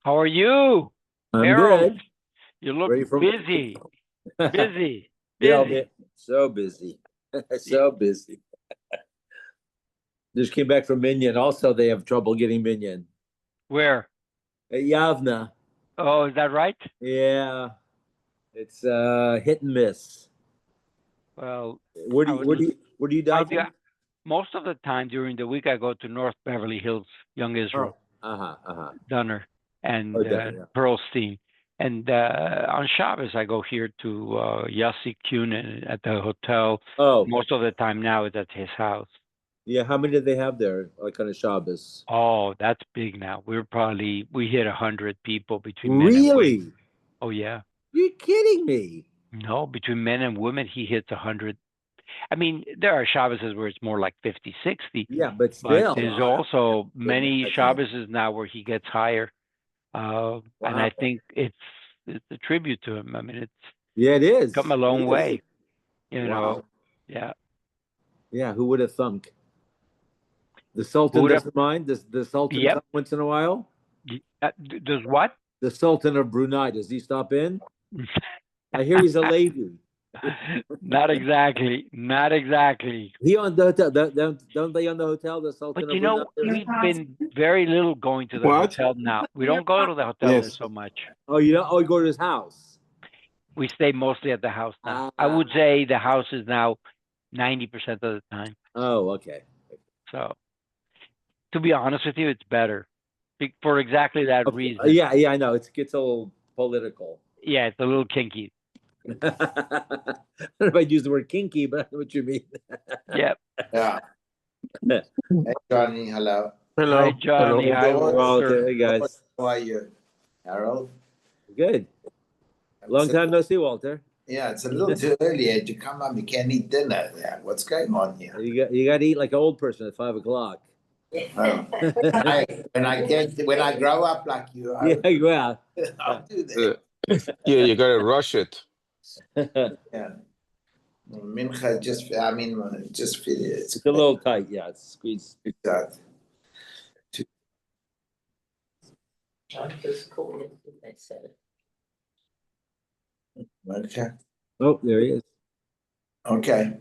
How are you? I'm Harold, good. you look Ready for busy, busy, Yeah, busy. so busy. Y- So busy. Just came back from Minyan. Also, they have trouble getting Minyan. Where? At Yavna. Oh, is that right? Yeah, it's hit and miss. Well, Where do I you would, where do you where do you I'll be, daven? most of the time during the week, I go to North Beverly Hills, Young Israel, Oh, uh-huh, uh-huh. Dunner, Oh, and yeah. Pearlstein. And on Shabbos, I go here to Yossi Kunin at the hotel. Oh, Most of the time now, it's at his house. yeah. How many do they have there? Like on a Shabbos? Oh, that's big now. We hit 100 people between men and women. Really? Oh yeah. You're kidding me. No, between men and women, he hits 100. I mean, there are Shabbases where it's more like 50, 60, Yeah, but but still. there's Oh, also goodness, many that's Shabbases now where he gets higher. And wow. I think it's a tribute to him. I mean, it's Yeah, it come a is. It long is. way, you know. Wow. Yeah. Yeah, who would have thunk? The Who Sultan would have? doesn't mind. Does the Sultan Yep. come once in a while? Does what? The Sultan of Brunei, does he stop in? I hear he's a lady. Not exactly. Not exactly. He on the hotel. Don't they on the hotel? The But Sultan of you Brunei. know, we've been very little going to the What? hotel now. We don't go to the hotel there Yes. so much. Oh, you know. Oh, you go to his house. We stay mostly at the house now. I Ah. would say the house is now 90% of the time. Oh, okay. So, to be honest with you, it's better for exactly that Okay. reason. Yeah, yeah. I know. It gets a little political. Yeah, it's a little kinky. I don't know if I'd use the word kinky, but I know what you mean. Yep. Yeah. Hey, Johnny, hello. Hi, Hello. Johnny. Hello. Hi, Walter, Walter. hey guys. How are you, Harold? Good. Long time no see, Walter. Yeah, it's a little too early to come up. You can't eat dinner. Yeah, what's going on here? You got to eat like an old person at 5 o'clock. Oh. When I grow up like you, Yeah, well, I'll do that. Yeah, you gotta rush it. Yeah. Mincha just it's a little tight. Yeah, it's squeezed. that. Okay. Oh, there he is. Okay.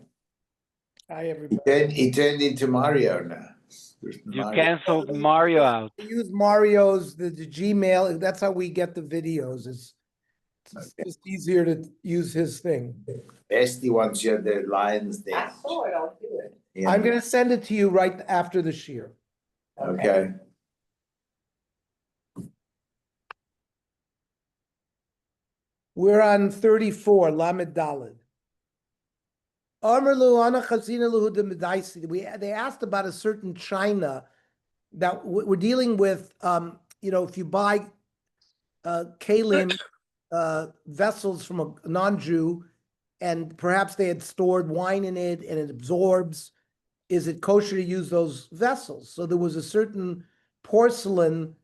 Hi, everybody. He turned into Mario now. There's You Mario. canceled Mario out. We use Mario's the Gmail. That's how we get the videos. It's just easier to use his thing. Esty wants you the lines there. I saw it, I'll do it. Yeah. I'm gonna send it to you right after the shear. Okay. We're on 34, Lamed Daled. They asked about a certain China that we're dealing with. If you buy kalim vessels from a non-Jew, and perhaps they had stored wine in it and it absorbs, is it kosher to use those vessels? So there was a certain porcelain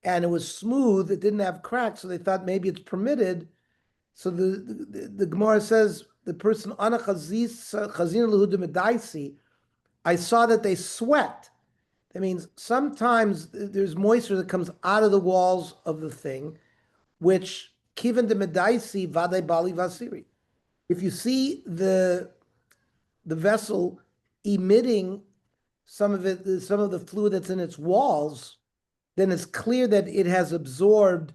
and it was smooth, it didn't have cracks, so they thought maybe it's permitted. So the Gemara says, the person, I saw that they sweat. That means sometimes there's moisture that comes out of the walls of the thing, which kivan de medaisi vade bali vasiri. If you see the vessel emitting some of the fluid that's in its walls, then it's clear that it has absorbed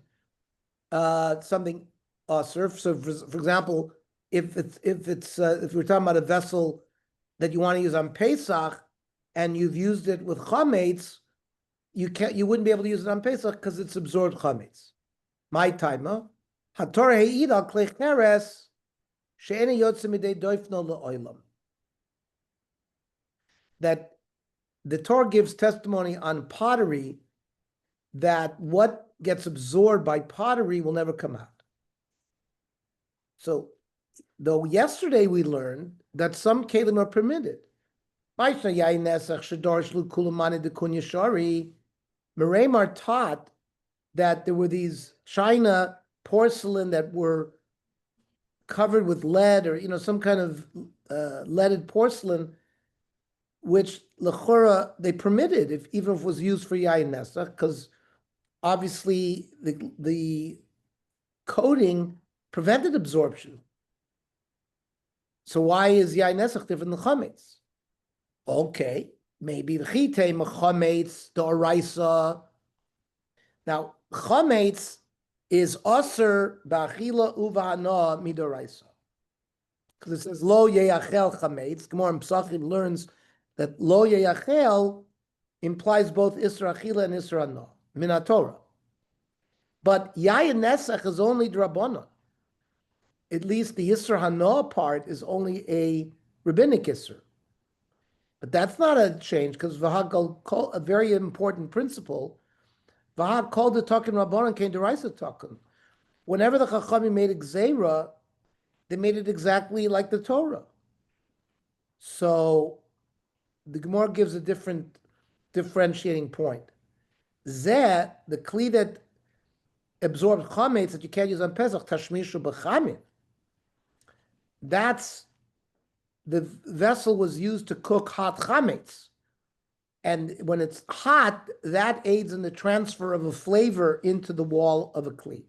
something surf. So, for example, if we're talking about a vessel that you want to use on Pesach, and you've used it with chametz, you wouldn't be able to use it on Pesach because it's absorbed chametz. My time, huh? Hatorah he'id al klei cheres she'ena yotze midei doifno le'olam. That the Torah gives testimony on pottery that what gets absorbed by pottery will never come out. So, though yesterday we learned that some kelim are permitted. Meremar taught that there were these china porcelain that were covered with lead or some kind of leaded porcelain, which lechora they permitted even if it was used for yain nesach, because obviously the coating prevented absorption. So why is yain nesach different than chametz? Okay, maybe the chite chametz d'oraisa. Now chametz is aser ba'achila uva'ana midoraisa, because it says lo yeyachel chametz. Gemara in Pesachim learns that lo yeyachel implies both isra achila and isra ana min Torah. But yayin nesach is only drabana. At least the isra hana part is only a rabbinic isra. But that's not a change, because a very important principle. V'ha called the token rabbanon came to raisa token. Whenever the Chachamim made a gzeira, they made it exactly like the Torah. So the Gemara gives a different differentiating point. Zeh, the kli that absorbs chametz that you can't use on Pesach, tashmishu b'chametz. That's the vessel was used to cook hot chametz. And when it's hot, that aids in the transfer of a flavor into the wall of a kli.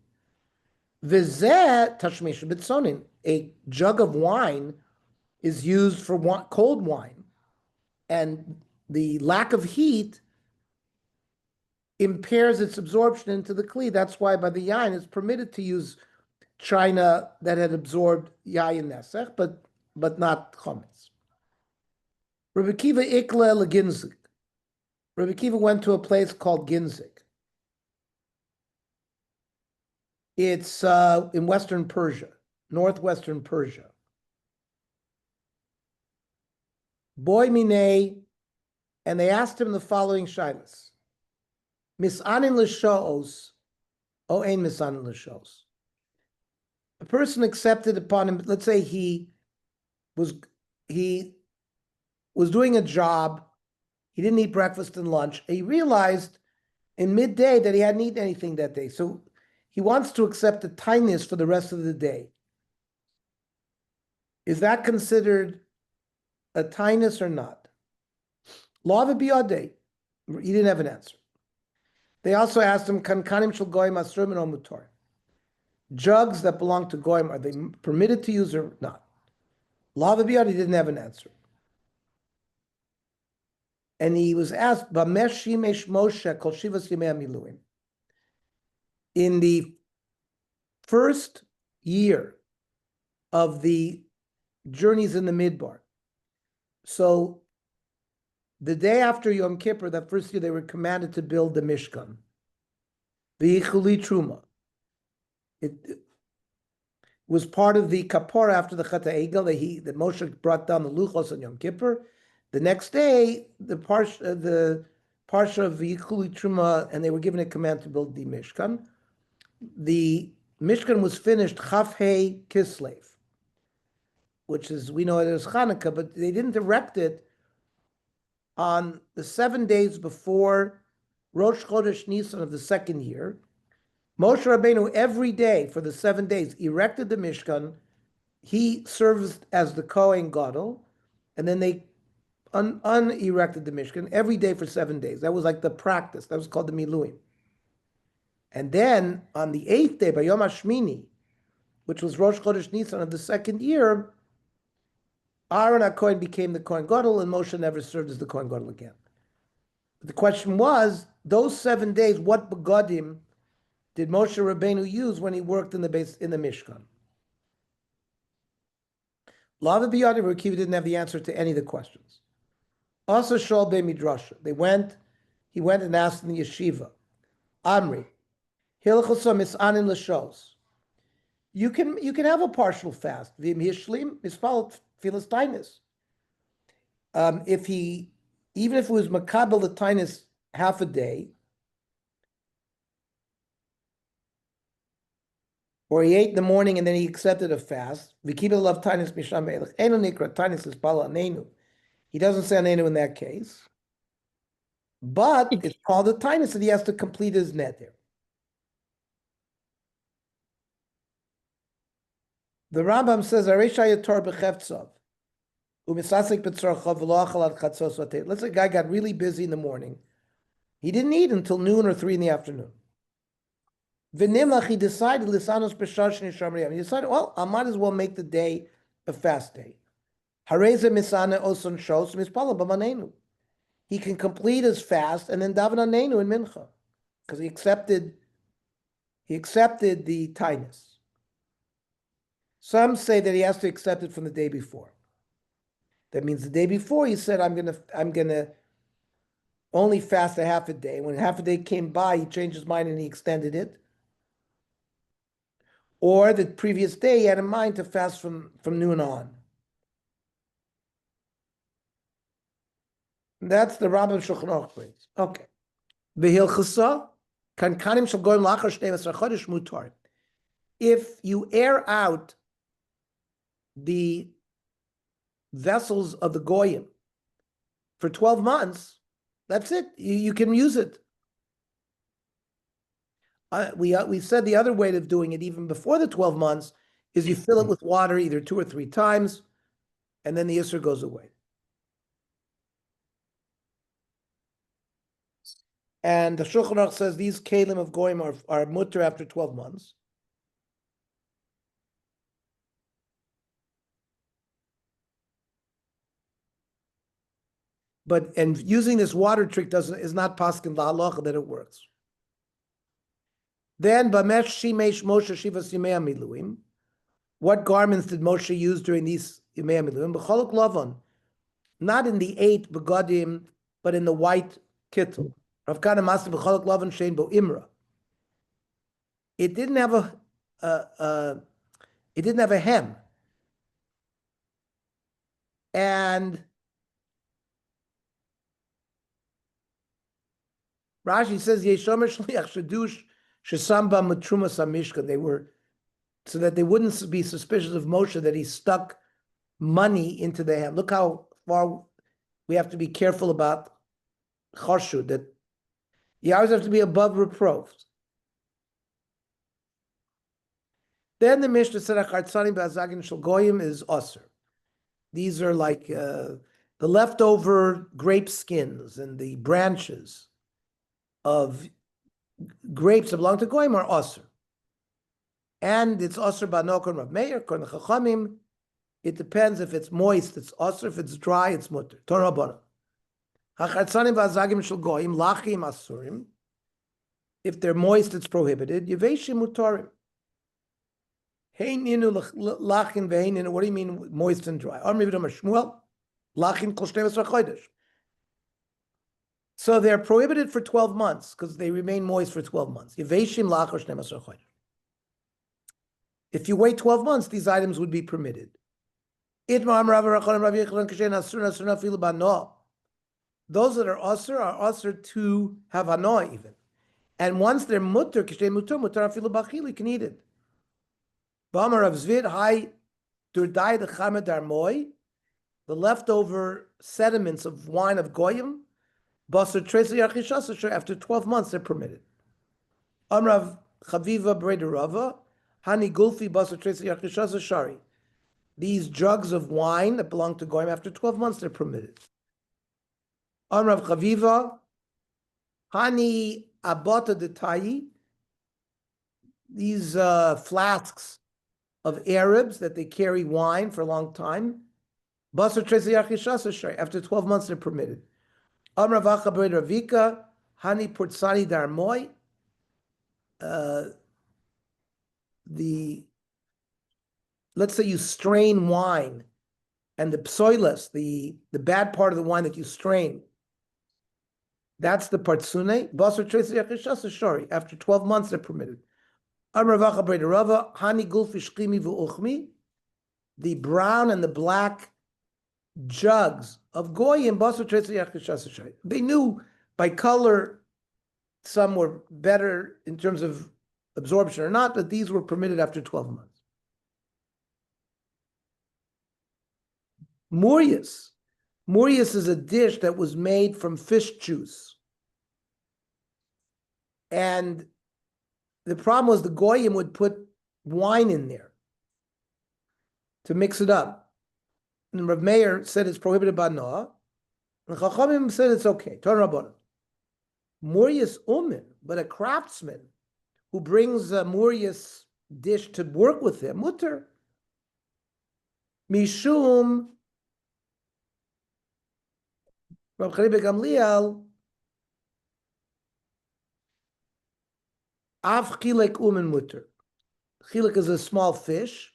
V'zeh tashmishu b'tzonin. A jug of wine is used for cold wine. And the lack of heat impairs its absorption into the kli. That's why by the yain it's permitted to use china that had absorbed yayin nesech, but not chametz. Rabbi Kiva ikle leginzik. Rabbi Kiva went to a place called Ginzik. It's in western Persia, northwestern Persia. Boy minei, and they asked him the following shilas. Misanin l'sho'os, o ein misanin l'sho'os. A person accepted upon him, let's say he was doing a job, he didn't eat breakfast and lunch, and he realized in midday that he hadn't eaten anything that day. So he wants to accept the tinus for the rest of the day. Is that considered a tinus or not? Law of a biyadeh. He didn't have an answer. They also asked him, Kankanim shel goyim asur min mutar. Jugs that belong to goyim, are they permitted to use or not? Law of a biyadeh, he didn't have an answer. And he was asked, Bamesh shimesh Moshe kol shivas yimei miluim. In the first year of the journeys in the Midbar, so the day after Yom Kippur, that first year, they were commanded to build the Mishkan. The Yichuli Truma. It was part of the Kapora after the Chata Egel that Moshe brought down the Luchos on Yom Kippur. The next day, the Parsha of the Yichuli Truma, and they were given a command to build the Mishkan. The Mishkan was finished Chaf Hei Kislev, which is, we know it as Hanukkah, but they didn't erect it on the 7 days before Rosh Chodesh Nisan of the second year. Moshe Rabbeinu every day for the 7 days erected the Mishkan. He served as the Kohen Gadol, and then they unerected the Mishkan every day for 7 days. That was like the practice. That was called the Miluim. And then on the 8th day, by Yom HaShmini, which was Rosh Chodesh Nisan of the second year, Aaron HaKohen became the Kohen Gadol, and Moshe never served as the Kohen Gadol again. But the question was, those 7 days, what begodim did Moshe Rabbeinu use when he worked in the Mishkan? Lava Biyadi Rekiva didn't have the answer to any of the questions. Also, Shol Be Midrasha. He went and asked in the yeshiva, Amri, Hilchosam Misanim L'Shos. You can have a partial fast. V'im Hishlim Mispal Philistines. Even if it was Makabel the Tinus half a day, or he ate in the morning and then he accepted a fast, V'kiba love Tinus Misham Melech. Eno Nikra Tinus is Bala Anenu. He doesn't say Anenu in that case, but it's called a Tinus and he has to complete his neder. The Rambam says, let's say a guy got really busy in the morning. He didn't eat until noon or 3 in the afternoon. V'nimlach, he decided, Lisanos B'shar Shnei Shar He decided, well, I might as well make the day a fast day. Hareze Misana Oson Shos Mispala B'manenu. He can complete his fast and then daven anenu in mincha, because he accepted the tightness. Some say that he has to accept it from the day before. That means the day before he said, I'm gonna only fast a half a day. When half a day came by, he changed his mind and he extended it. Or the previous day he had in mind to fast from noon on. That's the Rambam Shulchan Aruch brings. Okay. V'hilchasa kankanim shel goyim lachar shnei v'asar chodesh mutar. If you air out the vessels of the goyim for 12 months, that's it. You can use it. We said the other way of doing it, even before the 12 months, is you fill it with water either 2 or 3 times, and then the Isser goes away. And the Shulchan Aruch says these kelim of goyim are mutter after 12 months. And using this water trick is not paskin la'alacha that it works. Then Bamesh Shimesh Moshe Shivas Yimei Miluim. What garments did Moshe use during these Yimei Miluim? B'cholok Lavan, not in the 8 begadim, but in the white kittel. Rav Kana Master b'cholok Lavan Shein Bo Imra. It didn't have a hem, and Rashi says Yeshomer Shliach Shadush Shesamba Matrumas Amishka. They were so that they wouldn't be suspicious of Moshe that he stuck money into the hem. Look how far we have to be careful about Choshu, that you always have to be above reproof. Then the Mishnah said Achartzanim Ba'azagin Shel Goyim is Osir. These are like the leftover grape skins and the branches of grapes that belong to Goyim are Osir. And it's Osir Banokon Rav Meir, Kon Chachamim. It depends if it's moist, it's Osir. If it's dry, it's Mutter. Torah Rabbanan. Hachatzanim v'azagim shel Goyim lachim asurim. If they're moist, it's prohibited. Yeveshim mutarim. Heininu lachin ve'heininu. What do you mean moist and dry? Amri v'damar Shmuel lachin kol shnei v'asar chodesh. So they're prohibited for 12 months because they remain moist for 12 months. Yeveshim lachar shnei v'asar chodesh. If you wait 12 months, these items would be permitted. Those that are asr to have hanoah even. And once they're mutter, you can eat it. The leftover sediments of wine of goyim, after 12 months they're permitted. Amrav Chaviva Breda Rava, Hani Gulfi Basar Tresi Yachishasa Shari. These jugs of wine that belong to goyim, after 12 months they're permitted. Amrav Chaviva, Hani Abata Detayi. These flasks of Arabs that they carry wine for a long time. Basar Tresi Yachishasa Shari. After 12 months they're permitted. Amrav Acha Breda Ravika, Hani Purtsani Darmoy. Let's say you strain wine and the psoilas, the bad part of the wine that you strain, that's the partsune. Basar tresi yachishasa shori. After 12 months, they're permitted. Amravacha breda rava hani gulfi shchimi v'uchmi. The brown and the black jugs of goyim basar tresi yachishasa shori. They knew by color some were better in terms of absorption or not, but these were permitted after 12 months. Murius. Murius is a dish that was made from fish juice. And the problem was the goyim would put wine in there to mix it up. And Rav Meir said it's prohibited by Noah. And Chachamim said it's okay. Torah Rabbanan. Murius umin, but a craftsman who brings a Murius dish to work with him, mutter. Mishum, Rav Charibe Gamliel, Av chilek umen mutter. Chilek is a small fish,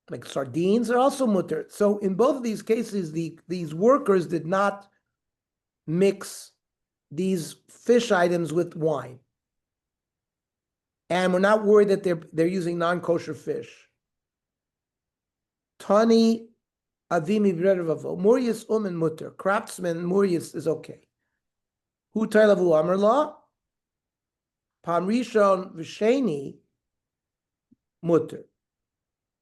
like sardines, are also mutter. So in both of these cases, these workers did not mix these fish items with wine. And we're not worried that they're using non-kosher fish. Tani avimi b'redavavo. Murius and mutter. Craftsman Murius is okay. Hu tailavu amar la. Pam rishon v'sheni mutter.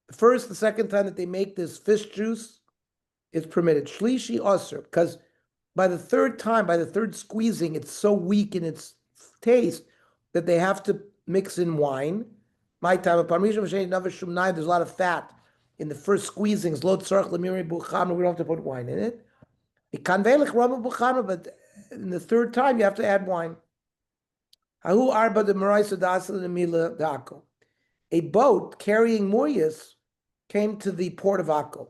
The first, the second time that they make this fish juice is permitted. Shlishi osir, because by the third time, by the third squeezing, it's so weak in its taste that they have to mix in wine. My time, there's a lot of fat in the first squeezings. We don't have to put wine in it. But in the third time, you have to add wine. A boat carrying Murius came to the port of Akko.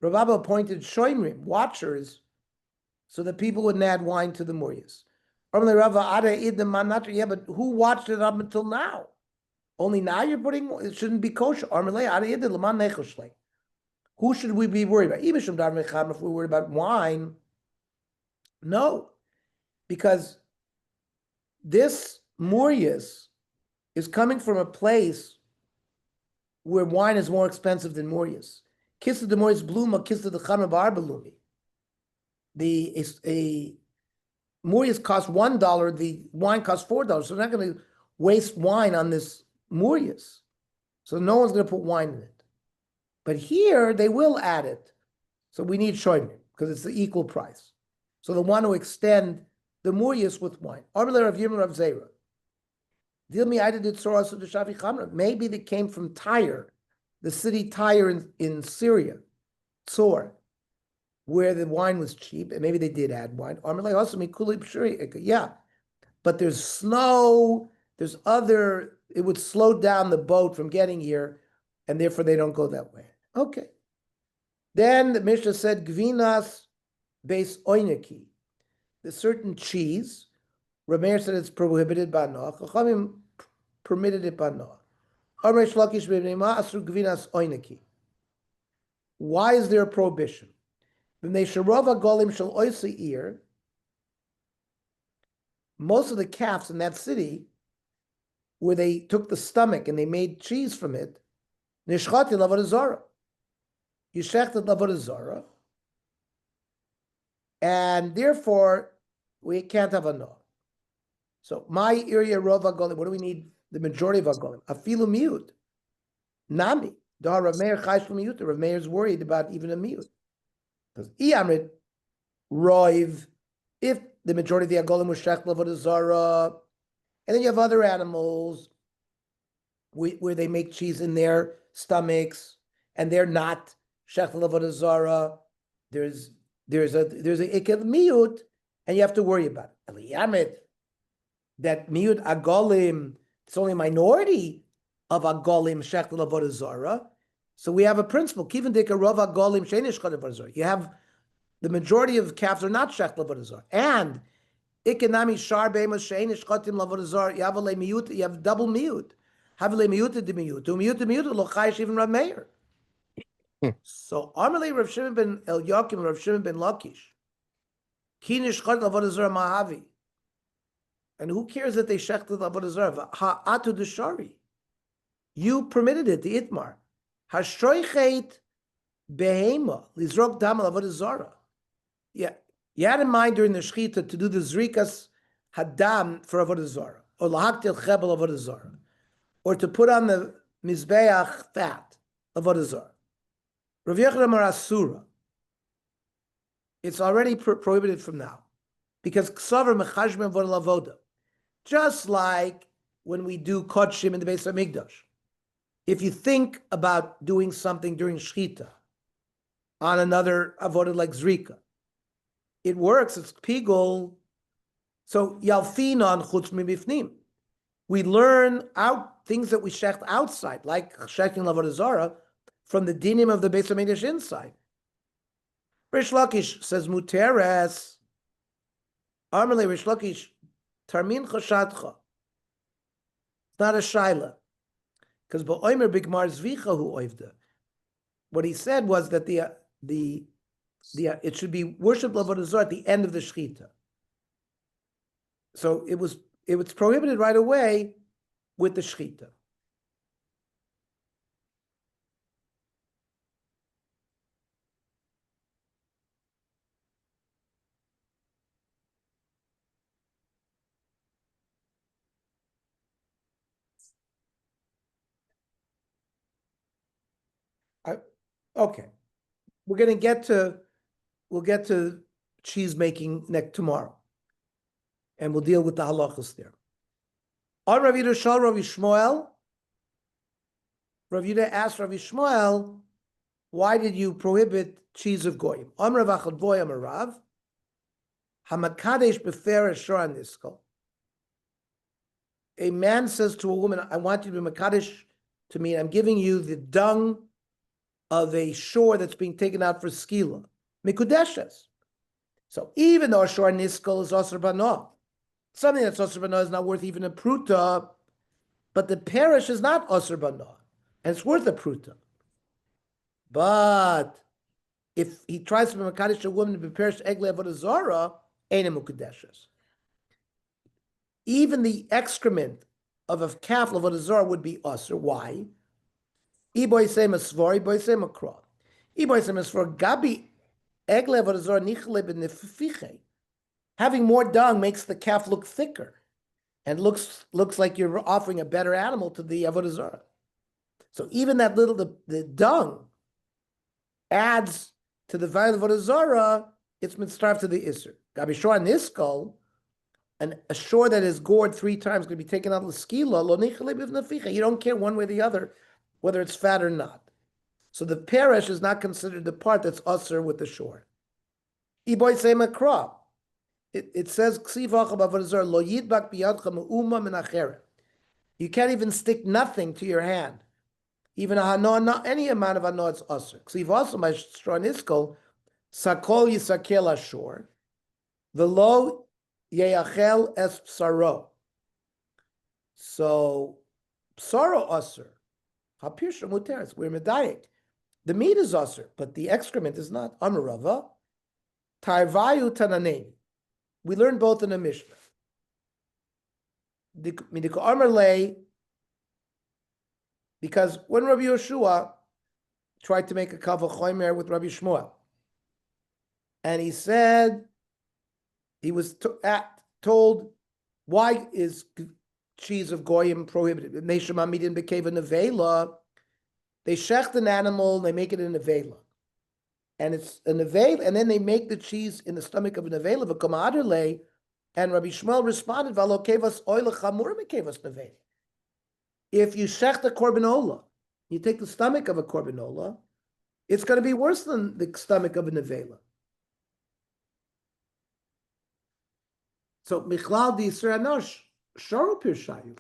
Rav appointed shoimrim, watchers, so that people wouldn't add wine to the Murius. Yeah, but who watched it up until now? Only now you're putting, it shouldn't be kosher. Who should we be worried about? If we're worried about wine, no. Because this Murius is coming from a place where wine is more expensive than Murius. Kiss of the Murius Bluma, kiss of the Chana Barbalumi. A Murius costs $1, the wine costs $4. So they're not going to waste wine on this Murius. So no one's going to put wine in it. But here they will add it. So we need shoymim because it's the equal price. So they want to extend the Murius with wine. Maybe they came from Tyre, the city Tyre in Syria, Tzor, where the wine was cheap, and maybe they did add wine. Yeah, but there's snow, there's other, it would slow down the boat from getting here, and therefore they don't go that way. Okay. Then the Mishnah said, Gvinas base oineki, the certain cheese, Rameir said it's prohibited by Noah, Chachamim permitted it by Noah. Why is there a prohibition? Most of the calves in that city, where they took the stomach and they made cheese from it, nishchati l'avodah zara. You shechted l'avodah zara, and therefore we can't have a no. So my area rov agolim. What do we need? The majority of agolim. Afilu miut. Nami. Rav Meir chaysh miut. Rav Meir is worried about even a miut. Because Iyamrit Roiv, if the majority of the Agolim was Shech Avodah Zara, and then you have other animals where they make cheese in their stomachs, and they're not Shech Avodah Zara, there's a Iked Miut, and you have to worry about it. Iyamrit, that Miut Agolim, it's only a minority of Agolim Shech Avodah Zara. So we have a principle. Kivin dika rov agolim sheinish chad avodah zara. You have the majority of calves are not shech l'avodah zara, and ikenami shar be'emas sheinish chatim l'avodah zara. You have a miyut. You have double miyut. Have a miyut de miyut. To miyut lo chayish even Rav Meir. So Amalei Rav Shimon ben El Yakim, Rav Shimon ben Lakish. Kinish chad l'avodah zara mahavi. And who cares that they shech l'avodah zara? Ha'atu d'shari. You permitted it, the itmar. Hashroichet behema lizrok dam avodah zara. Yeah, you had in mind during the shechita to do the zrikas hadam for avodah zara, or lahaktil chebel avodah zara, or to put on the mizbeach fat avodah zara. Rav Yochanan asura. It's already prohibited from now, because ksaver mechashmem avodah lavoda. Just like when we do kodshim in the Beis Hamikdash. If you think about doing something during Shechita on another avodah like Zrika, it works, it's pigul, So yalfinon chutz mibifnim. We learn out things that we shecht outside, like shechting Avodah Zara, from the dinim of the Beis Hamikdash inside. Rish Lakish says muteres. Amarle Rish Lakish tarmin chashatcha. It's not a shaila, because ba'omer bigmar zvicha hu oivda. What he said was that it should be worship Avodah Zara at the end of the shechita. So it was prohibited right away with the shechita. Okay, we'll get to cheese making tomorrow, and we'll deal with the halachas there. On Rav Yehuda Shal Rav Yishmael, Rav Yehuda asked Rav Yishmael, why did you prohibit cheese of goyim? Am Rav Achad Boy Am Rav Hamakadesh Befer Ashur Niskal. A man says to a woman, I want you to be Makadesh to me, I'm giving you the dung of a shore that's being taken out for skila, mikudeshes. So even though a shore niskal is asr bana, something that's asr bana is not worth even a pruta, but the parish is not asr bana, and it's worth a pruta. But if he tries to be makadesh a woman to be parish egle avodah zara, ain't a mikudeshes. Even the excrement of a calf of avodah zara would be asr. Why? Iboy same as svar, iboy same as kra. Iboy same as for gabi egle avodah zara nichle b'nefiche. Having more dung makes the calf look thicker, and looks like you're offering a better animal to the avodah zara. So even that little the dung adds to the value of avodah zara. It's mitzvah to the iser. Gabi shor niskal, and a shore that is gored 3 times going to be taken out of the skila. Lo nichle b'nefiche. You don't care one way or the other whether it's fat or not. So the parish is not considered the part that's usher with the shore. Iboy sema kra. It says lo yidbak biyadcha me'uma min acheret. You can't even stick nothing to your hand. Even a hanoah, not any amount of hanoah, it's usher. Ksiv also my strong iskol sakol yisakel ashor velo yeyachel es psaro. So psaro usher. Hapirsha muteres. We're medayik. The meat is usher, but the excrement is not. Amarava. Tarvayu tananeni. We learned both in the Mishnah. Midika Amarle, because when Rabbi Yoshua tried to make a kavah chomer with Rabbi Shmuel, and he said, he was told, why is cheese of goyim prohibited? They shecht an animal, they make it in a nevela. And it's a nevela, and then they make the cheese in the stomach of a nevela, and Rabbi Shmuel responded, if you shecht a korbanola, you take the stomach of a korbanola, it's going to be worse than the stomach of a nevela. So Michlal di Isra'anosh Sharu Pirshayu.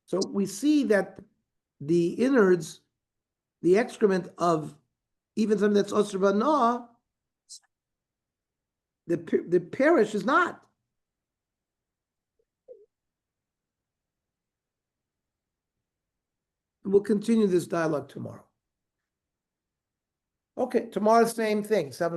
So we see that the innards, the excrement of even something that's Osir Banah, the parish is not. We'll continue this dialogue tomorrow. Okay, tomorrow, same thing, 7